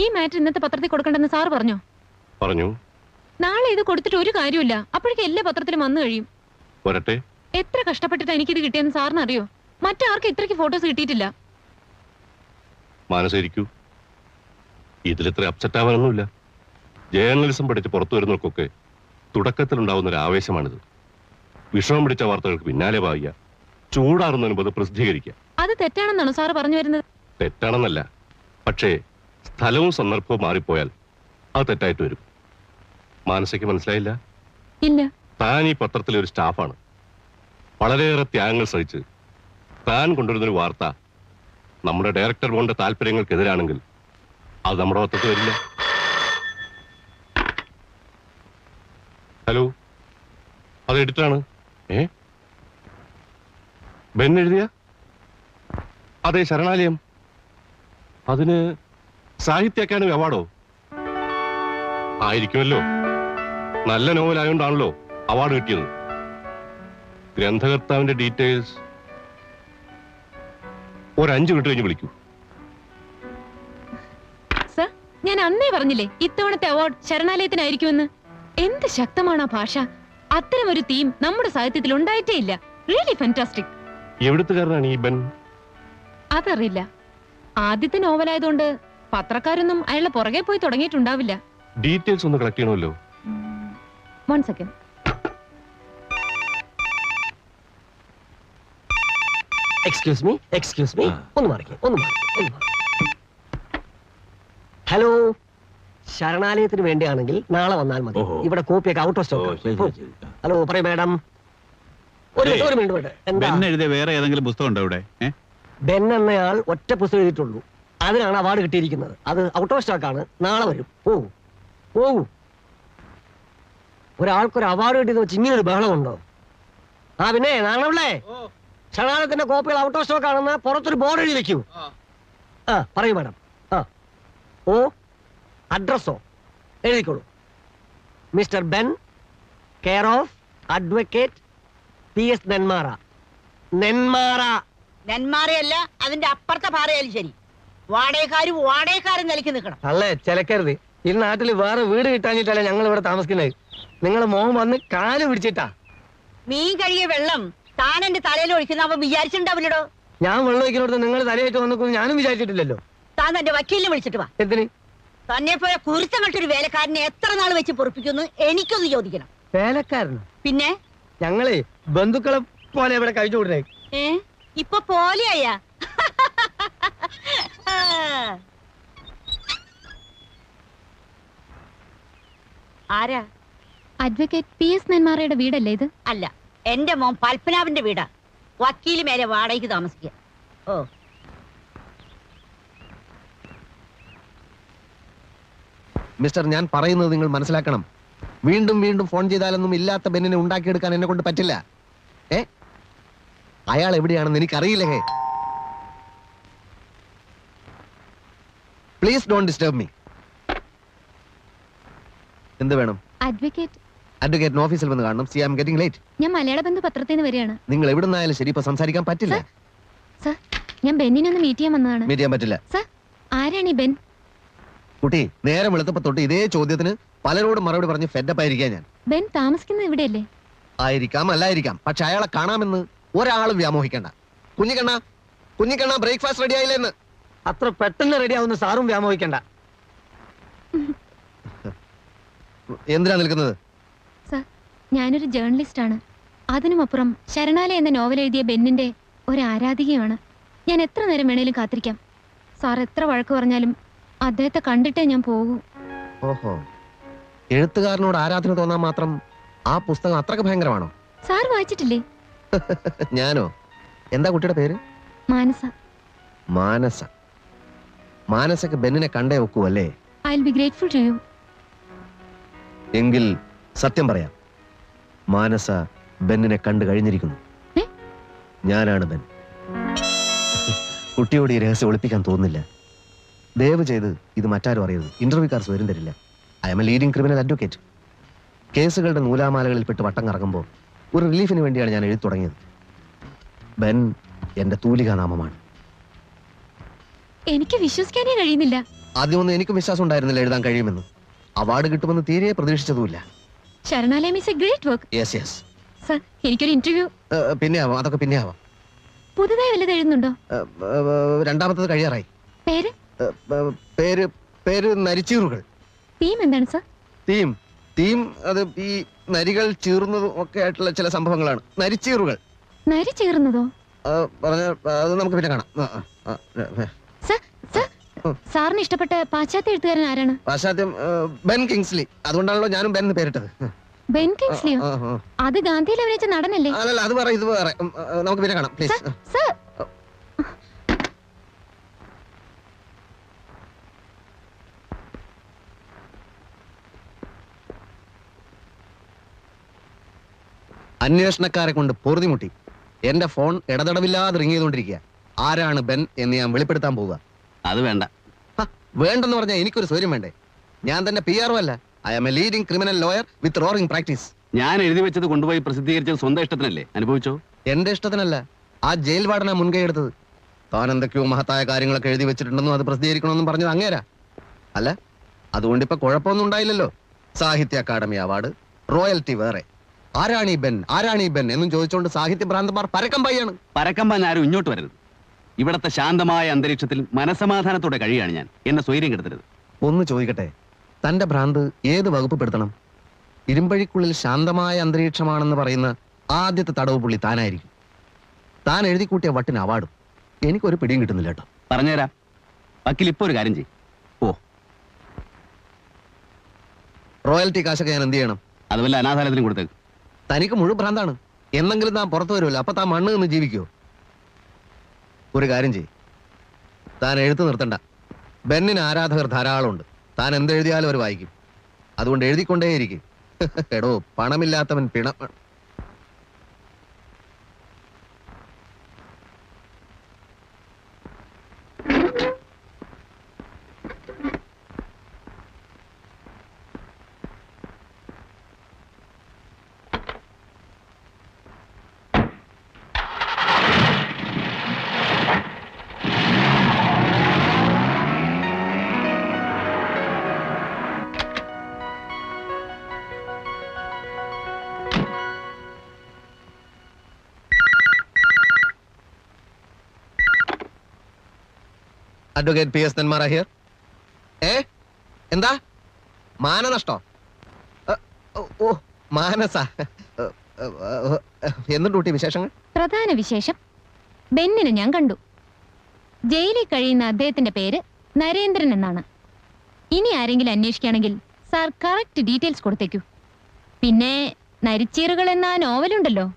ഈ മാറ്റർ ഇന്നത്തെ പത്രത്തിൽ കൊടുക്കണ്ടെന്ന് സാർ പറഞ്ഞോ? പറഞ്ഞു. നാളെ ഇത് കൊടുത്തിട്ട് ഒരു കാര്യമില്ല. അപ്പോഴേക്കും എല്ലാ പത്രത്തിലും വന്നു കഴിയും. വരട്ടെ. എത്ര കഷ്ടപ്പെട്ടിട്ട് എനിക്കിത് കിട്ടിയെന്ന് സാറിന് അറിയോ? മറ്റാർക്കും ഇത്രയ്ക്ക് ഫോട്ടോസ് കിട്ടിയിട്ടില്ല. മാനസിക്കൂ, ഇതിലിത്ര അപ്സെറ്റ് ആവാനൊന്നുമില്ല. ജേർണലിസം പഠിച്ച് പുറത്തു വരുന്നവർക്കൊക്കെ തുടക്കത്തിലുണ്ടാവുന്ന ഒരു ആവേശമാണിത്. വിഷമം പിടിച്ച വാർത്തകൾക്ക് പിന്നാലെ പായുക, ചൂടാറുന്നതിന് മുമ്പ് പ്രസിദ്ധീകരിക്കുക. അത് തെറ്റാണെന്നാണോ സാറ് പറഞ്ഞു വരുന്നത്? തെറ്റാണെന്നല്ല, പക്ഷേ സ്ഥലവും സന്ദർഭവും മാറിപ്പോയാൽ അത് തെറ്റായിട്ട് വരും. മാനസിക്ക് മനസ്സിലായില്ല? ഇല്ല. താൻ ഈ പത്രത്തിലെ ഒരു സ്റ്റാഫാണ്. വളരെയേറെ ത്യാഗങ്ങൾ സഹിച്ച് താൻ കൊണ്ടുവരുന്നൊരു വാർത്ത നമ്മുടെ ഡയറക്ടർ ബോർഡിന്റെ താല്പര്യങ്ങൾക്കെതിരാണെങ്കിൽ അത് നമ്മുടെ പത്രത്തിൽ വരില്ല. ഹലോ, അത് എഡിറ്ററാണ്. ബെൻ എഴുതിയ? അതെ, ശരണാലയം. അതിന് സാഹിത്യ അക്കാദമി അവാർഡോ? ആയിരിക്കുമല്ലോ. നല്ല നോവലായോണ്ടാണല്ലോ അവാർഡ് കിട്ടിയത്. ഗ്രന്ഥകർത്താവിന്റെ ഡീറ്റെയിൽസ് ഒരു 5 മിനിറ്റ് കഴിഞ്ഞ് വിളിക്കൂ. സർ, ഞാൻ അന്നേ പറഞ്ഞില്ലേ ഇത്തവണത്തെ അവാർഡ് ശരണാലയത്തിനായിരിക്കുമെന്ന്. എന്ത് ശക്തമാണ് ആ ഭാഷ! അത്തരം ഒരു തീം നമ്മുടെ സാഹിത്യത്തിൽ ഉണ്ടായിട്ടേ ഇല്ല. Really fantastic. എവിടുത്തുകാരനാണ് ഈ ബെൻ? അതറിയില്ല. ആദ്യത്തെ നോവലായതുകൊണ്ട് പത്രക്കാരൊന്നും അയാളുടെ പുറകെ പോയി തുടങ്ങിയിട്ടുണ്ടാവില്ല. ഡീറ്റെയിൽസ് ഒന്ന് കളക്ട് ചെയ്യണമല്ലോ. 1 സെക്കൻഡ്. എക്സ്ക്യൂസ് മീ, ഒന്ന് മാറിക്കേ. ഹലോ, ശരണാലയത്തിന് വേണ്ടിയാണെങ്കിൽ നാളെ വന്നാൽ മതി. ഇവിടെ കോപ്പിയൊക്കെ ഔട്ട് ഓഫ് സ്റ്റോക്ക്. ഹലോ, പറയൂ മാഡം. ഒരു മിനിറ്റ്. വേറെ ഏതെങ്കിലും പുസ്തകം ഉണ്ടോ ഇവിടെ? ബെൻ എന്നയാൾ ഒറ്റ പുസ്തകം എഴുതിയിട്ടുള്ളൂ. അതിനാണ് അവാർഡ് കിട്ടിയിരിക്കുന്നത്. അത് ഔട്ട് ഓഫ് സ്റ്റോക്ക് ആണ്. നാളെ വരും. പോകൂ. ഒരാൾക്കൊരു അവാർഡ് കിട്ടിയെന്ന് വെച്ച് ഇങ്ങനെ ഒരു ബഹളമുണ്ടോ? പിന്നെ നാണല്ലേ, ശരണാലയത്തിന്റെ കോപ്പികൾ ഔട്ട് ഓഫ് സ്റ്റോക്ക് ആണെന്ന് പുറത്തൊരു ബോർഡ് എഴുതി വെക്കൂ. പറയൂ മാഡം. അഡ്രസ്സോ? എഴുതിക്കോളൂ. Mister Ben, care of advocate PS Nenmara. നെന്മാറയല്ല, അതിന്റെ അപ്പുറത്തെ പാറയാലും ശരി. വാടകക്കാരും നിലയ്ക്ക് നിൽക്കണം. അല്ലേ, ചിലക്കരുത്. ഈ നാട്ടിൽ വേറെ വീട് കിട്ടാഞ്ഞിട്ടല്ല ഞങ്ങൾ ഇവിടെ താമസിക്കുന്നത്. നിങ്ങളെ മോഹൻ വന്ന് കാല് പിടിച്ചിട്ടാ. മീൻ കഴുകിയ വെള്ളം താൻ എന്റെ തലയിൽ ഒഴിക്കുന്ന അവൻ വിചാരിച്ചിട്ടുണ്ടാവില്ലടോ. ഞാൻ വെള്ളം ഒഴിക്കുന്നിടത്ത് നിങ്ങൾ തലയായിട്ട് വന്നു ഞാനും വിചാരിച്ചിട്ടില്ലല്ലോ. താൻ തന്റെ വക്കീലിനെ വിളിച്ചിട്ട് വാ. എന്തിന്? തന്നെ പോലെ കുരുത്തങ്ങട്ടൊരു വേലക്കാരനെ എത്ര നാൾ വെച്ച് പൊറപ്പിക്കുന്നു എനിക്കൊന്ന് ചോദിക്കണം. വേലക്കാരനോ? പിന്നെ ഞങ്ങളെ ബന്ധുക്കളെ പോലെ ഇവിടെ കഴിച്ചു വിടണേ. ഇപ്പൊ പോലെയാ? ആരാ? അഡ്വക്കേറ്റ് PS നെന്മാറയുടെ വീടല്ലേ ഇത്? അല്ല, എന്റെ മോൻ പത്മനാഭന്റെ വീടാ. വക്കീല് മേലെ വാടകയ്ക്ക് താമസിക്കുക. മിസ്റ്റർ, ഞാൻ പറയുന്നത് നിങ്ങൾ മനസ്സിലാക്കണം. വീണ്ടും വീണ്ടും ഫോൺ ചെയ്താലൊന്നും ഇല്ലാത്ത ബെന്നിനെ ഉണ്ടാക്കിയെടുക്കാൻ എന്നെ കൊണ്ട് പറ്റില്ല. അയാൾ എവിടെയാണെന്ന് എനിക്കറിയില്ലേ. Please don't disturb me. എന്ത് വേണം? അഡ്വക്കേറ്റ് ഓഫീസിൽ വന്ന് കാണണം. See I am getting late. ഞാൻ മലയാള ബന്ധു പത്രത്തിൽ നിന്ന് വരികയാണ്. നിങ്ങൾ എവിടെ നിന്നായാലും ശരി, ഇപ്പൊ സംസാരിക്കാൻ പറ്റില്ല. സർ, ഞാൻ ബെന്നിനെ ഒന്ന് മീറ്റ് ചെയ്യാൻ വന്നതാണ്. മീറ്റ് ചെയ്യാൻ പറ്റില്ല. സർ, ആരാണ് ഈ ബെൻ? കുട്ടി, നേരം വെളുത്തപ്പോ തൊട്ട് ഇതേ ചോദ്യത്തിന് പലരോടും മറുപടി പറഞ്ഞ് ഫെഡപ്പ് ആയിരിക്കാം ഞാൻ. ബെൻ താമസിക്കുന്നത് ഇവിടെയല്ലേ? ആയിരിക്കാം, അല്ലായിരിക്കാം. പക്ഷെ അയാളെ കാണാമെന്ന് ഒരാളും വ്യാമോഹിക്കണ്ട. Kunhikkanna breakfast ready ആയില്ലെന്ന്. അത്ര പെട്ടെന്ന് റെഡി ആവുന്ന സാറും വ്യാമോഹിക്കണ്ട. എന്തിനാ നിൽക്കുന്നത്? സർ, ഞാനൊരു ജേർണലിസ്റ്റ് ആണ്. അതിനുമപ്പുറം ശരണാലയ എന്ന നോവൽ എഴുതിയ ബെന്നിന്റെ ഒരു ആരാധികയാണ്. ഞാൻ എത്ര നേരം വേണേലും കാത്തിരിക്കാം. സാർ എത്ര വഴക്ക് പറഞ്ഞാലും അദ്ദേഹത്തെ കണ്ടിട്ടേ ഞാൻ പോകൂ. ഓഹോ, എഴുത്തുകാരനോട് ആരാധന തോന്നാൻ മാത്രം ആ പുസ്തകം അത്രക്ക് ഭയങ്കരമാണോ? സാർ വായിച്ചിട്ടില്ലേ? ഞാനോ? എന്താ കുട്ടിയുടെ പേര്? മാനസക്ക് ബെന്നിനെ കണ്ടേ ഒക്കൂ അല്ലേ? I will be grateful to you. എങ്കിൽ സത്യം പറയാം, മാനസ ബെന്നിനെ കണ്ടു കഴിഞ്ഞിരിക്കുന്നു. ഞാനാണ് ബെൻ. കുട്ടിയോട് ഈ രഹസ്യം ഒളിപ്പിക്കാൻ തോന്നുന്നില്ല. ദയവ് ചെയ്ത് ഇത് മറ്റാരും അറിയരുത്. ഇന്റർവ്യൂക്കാർ സ്വരം തരില്ല. I M A leading criminal advocate. കേസുകളുടെ നൂലാമാലകളിൽപ്പെട്ട് വട്ടം കറങ്ങുമ്പോൾ ഒരു റിലീഫിന് വേണ്ടിയാണ് ഞാൻ എഴുതി തുടങ്ങിയത്. ബെൻ എന്റെ തൂലികാനാമമാണ്. എനിക്ക് വിശ്വസിക്കാനേ കഴിയുന്നില്ല. ആദ്യമൊന്നും എനിക്കും വിശ്വാസം ഉണ്ടായിരുന്നില്ല എഴുതാൻ കഴിയുമെന്ന്. അവാർഡ് കിട്ടുമെന്ന് തീരെ പ്രതീക്ഷിച്ചതുമില്ല. Saranalayam is a great work. Yes yes. Sir, എനിക്കൊരു ഇന്റർവ്യൂ. പിന്നെ ആവാം, അതൊക്കെ പിന്നെ ആവാം. പുതുതായി വല്ലത് എഴുതുന്നുണ്ടോ? രണ്ടാമത്തത് കഴിയാറായി. പേര്? പേര് പേര് നരിച്ചീറുകൾ. തീം എന്താണ് സർ? തീം അത് ഈ നരികൾ ചീറുന്നതും ഒക്കെ ആയിട്ടുള്ള ചില സംഭവങ്ങളാണ്. നരിച്ചീറുകൾ. നരി ചേർന്നതോ? പറഞ്ഞ അത് നമുക്ക് പിന്നെ കാണാം. സർ, സർ, സാറിന് ഇഷ്ടപ്പെട്ട പാശ്ചാത്യ എഴുത്തുകാരൻ ആരാണ്? പാശ്ചാത്യം ബെൻ കിങ്സ്ലി. അതുകൊണ്ടാണല്ലോ ഞാനും ബെൻ എന്ന് പേരിട്ടത്. ബെൻ കിങ്സ്ലിയോ? അത് ഗാന്ധിയിൽ അഭിനയിച്ച നടനല്ലേ? അല്ലല്ല, അത് വേറെ, ഇത് വേറെ. നമുക്ക് പിന്നെ കാണാം പ്ലീസ്. സർ, അന്വേഷണക്കാരെ കൊണ്ട് പൊറുതിമുട്ടി എന്റെ ഫോൺ ഇടതടവില്ലാതെ റിങ് ചെയ്തുകൊണ്ടിരിക്കുക. ആരാണ് ബെൻ എന്ന് ഞാൻ വെളിപ്പെടുത്താൻ പോവുക. അത് വേണ്ട. വേണ്ടെന്ന് പറഞ്ഞാൽ എനിക്കൊരു സൗകര്യം വേണ്ടേ? ഞാൻ തന്നെ PR അല്ല. I am a leading criminal lawyer with roaring practice. ഞാൻ എഴുതി വെച്ചത് കൊണ്ടുപോയി പ്രസിദ്ധീകരിച്ചത് സ്വന്തം ഇഷ്ടത്തിനല്ലേ? അനുഭവിച്ചോ? എന്റെ ഇഷ്ടത്തിനല്ല, ആ ജയിൽ വാർഡനാ മുൻകൈ എടുത്തത്. താൻ എന്തൊക്കെയോ മഹത്തായ കാര്യങ്ങളൊക്കെ എഴുതി വെച്ചിട്ടുണ്ടെന്നും അത് പ്രസിദ്ധീകരിക്കണമെന്നും പറഞ്ഞത് അങ്ങേരാ. അല്ല, അതുകൊണ്ടിപ്പോ കുഴപ്പമൊന്നും ഉണ്ടായില്ലല്ലോ. സാഹിത്യ അക്കാദമി അവാർഡ്, റോയൽറ്റി വേറെ. ആരാണീ ബെൻ എന്നും ചോദിച്ചുകൊണ്ട് സാഹിത്യ ഭ്രാന്തന്മാർ പരക്കം പായാണ്. പരക്കമ്പാൻ ആരും ഇങ്ങോട്ട് വരരുത്. ഇവിടത്തെ ശാന്തമായ അന്തരീക്ഷത്തിൽ മനസമാധാനത്തോടെ കഴിയാണ് ഞാൻ. എന്നെ സ്വൈര്യം കെടുത്തരുത്. ഒന്ന് ചോദിക്കട്ടെ, തന്റെ ഭ്രാന്ത് ഏത് വകുപ്പ് പെടുത്തണം? ഇരുമ്പഴിക്കുള്ളിൽ ശാന്തമായ അന്തരീക്ഷമാണെന്ന് പറയുന്ന ആദ്യത്തെ തടവ് പുള്ളി താനായിരിക്കും. താൻ എഴുതി കൂട്ടിയ വട്ടിന് അവാർഡും. എനിക്കൊരു പിടിയും കിട്ടുന്നില്ല കേട്ടോ. പറഞ്ഞുതരാം. വക്കീൽ ഇപ്പൊ ഒരു കാര്യം ചെയ്യും. ഓ, റോയൽറ്റി കാശൊക്കെ ഞാൻ എന്ത് ചെയ്യണം? അതുപോലെ അനാഥാലയത്തിനും കൊടുത്തേക്ക്. തനിക്ക് മുഴുവൻ ഭ്രാന്താണ്. എന്നെങ്കിലും താൻ പുറത്തു വരുമല്ലോ, അപ്പൊ താൻ മണ്ണ് നിന്ന് ജീവിക്കുമോ? ഒരു കാര്യം ചെയ്യും, താൻ എഴുത്ത് നിർത്തണ്ട. ബെന്നിന് ആരാധകർ ധാരാളമുണ്ട്. താൻ എന്തെഴുതിയാലും അവർ വായിക്കും. അതുകൊണ്ട് എഴുതിക്കൊണ്ടേയിരിക്കും. എടോ, പണമില്ലാത്തവൻ പിണ. Advocate PS Nenmara here. എന്താ മാനനഷ്ടോ? ഓ, മാനസ. എന്തുണ്ട് വിശേഷങ്ങൾ? പ്രധാന വിശേഷം, ബെന്നിനെ ഞാൻ കണ്ടു. ജയിലിൽ കഴിയുന്ന അദ്ദേഹത്തിന്റെ പേര് നരേന്ദ്രൻ എന്നാണ്. ഇനി ആരെങ്കിലും അന്വേഷിക്കുകയാണെങ്കിൽ സാർ കറക്റ്റ് ഡീറ്റെയിൽസ് കൊടുത്തേക്കൂ. പിന്നെ നരിച്ചീറുകൾ എന്ന നോവലുണ്ടല്ലോ,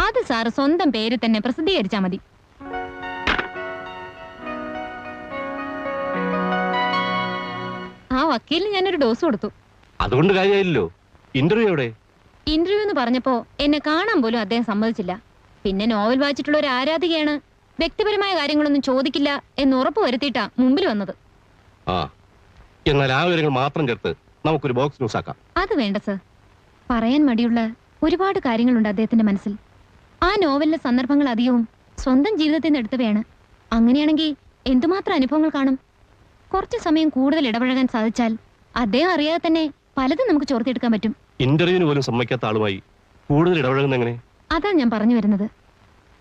അത് സാർ സ്വന്തം പേര് തന്നെ പ്രസിദ്ധീകരിച്ചാൽ മതി. ആ വക്കീലിന് ഞാനൊരു ഡോസ് കൊടുത്തു. അതുകൊണ്ട് കാര്യമായില്ലോ. ഇന്റർവ്യൂ എവിടെ? ഇന്റർവ്യൂ എന്ന് പറഞ്ഞപ്പോ എന്നെ കാണാൻ പോലും അദ്ദേഹം സമ്മതിച്ചില്ല. പിന്നെ നോവൽ വായിച്ചിട്ടുള്ള ഒരു ആരാധികയാണ്, വ്യക്തിപരമായ കാര്യങ്ങളൊന്നും ചോദിക്കില്ല എന്ന് ഉറപ്പ് വരുത്തിയിട്ടാ മുമ്പിൽ വന്നത്. ആ, എന്നാൽ ആ വിവരങ്ങൾ മാത്രം ചേർത്ത് നമുക്കൊരു ബോക്സ് ന്യൂസ് ആക്കാം. അത് വേണ്ട സർ. പറയാൻ മടിയുള്ള ഒരുപാട് കാര്യങ്ങളുണ്ട് അദ്ദേഹത്തിന്റെ മനസ്സിൽ. ആ നോവലിലെ സന്ദർഭങ്ങൾ അധികവും സ്വന്തം ജീവിതത്തിൽ നിന്ന് എടുത്തവയാണ്. അങ്ങനെയാണെങ്കിൽ എന്തുമാത്രം അനുഭവങ്ങൾ കാണും. കുറച്ച് സമയം കൂടുതൽ ഇടപഴകാൻ സാധിച്ചാൽ അദ്ദേഹം അറിയാതെ തന്നെ പലതും നമുക്ക് ചോർത്തിയെടുക്കാൻ പറ്റും. ഇന്റർവ്യൂവിന് പോലും സമ്മതിക്കാത്ത ആളുമായി കൂടുതൽ ഇടപഴകുന്ന എങ്ങനെ? അതാ ഞാൻ പറഞ്ഞു വരുന്നത്.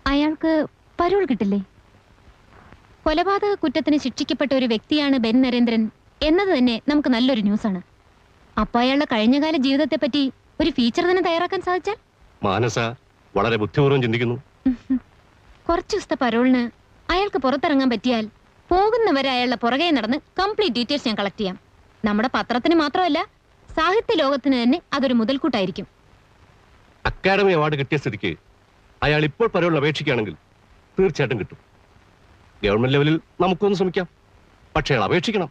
അയാൾക്ക് പരോൾ കിട്ടില്ലേ? കൊലപാതക കുറ്റത്തിന് ശിക്ഷിക്കപ്പെട്ട ഒരു വ്യക്തിയാണ് ബെൻ നരേന്ദ്രൻ എന്നത് തന്നെ നമുക്ക് നല്ലൊരു ന്യൂസാണ്. അപ്പൊ അയാളുടെ കഴിഞ്ഞകാല ജീവിതത്തെ പറ്റി ഒരു ഫീച്ചർ തന്നെ തയ്യാറാക്കാൻ സാധിച്ചാൽ? മാനസ വളരെ ബുദ്ധിപൂർവ്വം ചിന്തിക്കുന്നു. കുറച്ചു ദിവസത്തെ പരോളിന് അയാൾക്ക് പുറത്തിറങ്ങാൻ പറ്റിയാൽ പോകുന്നവരെ അയാളുടെ പുറകെ നടന്ന് കംപ്ലീറ്റ് ഡീറ്റെയിൽസ് ഞാൻ കളക്ട് ചെയ്യാം. നമ്മുടെ പത്രത്തിന് മാത്രമല്ല, സാഹിത്യ ലോകത്തിന് തന്നെ അതൊരു മുതൽക്കൂട്ടായിരിക്കും. അക്കാദമി അവാർഡ് കിട്ടിയ സ്ഥിതിക്ക് അയാൾ ഇപ്പോൾ പരോളിന് അപേക്ഷിക്കുകയാണെങ്കിൽ തീർച്ചയായിട്ടും കിട്ടും. ഗവൺമെന്റ് ലെവലിൽ നമുക്കൊന്ന് ശ്രമിക്കാം. പക്ഷേ അയാൾ അപേക്ഷിക്കണം.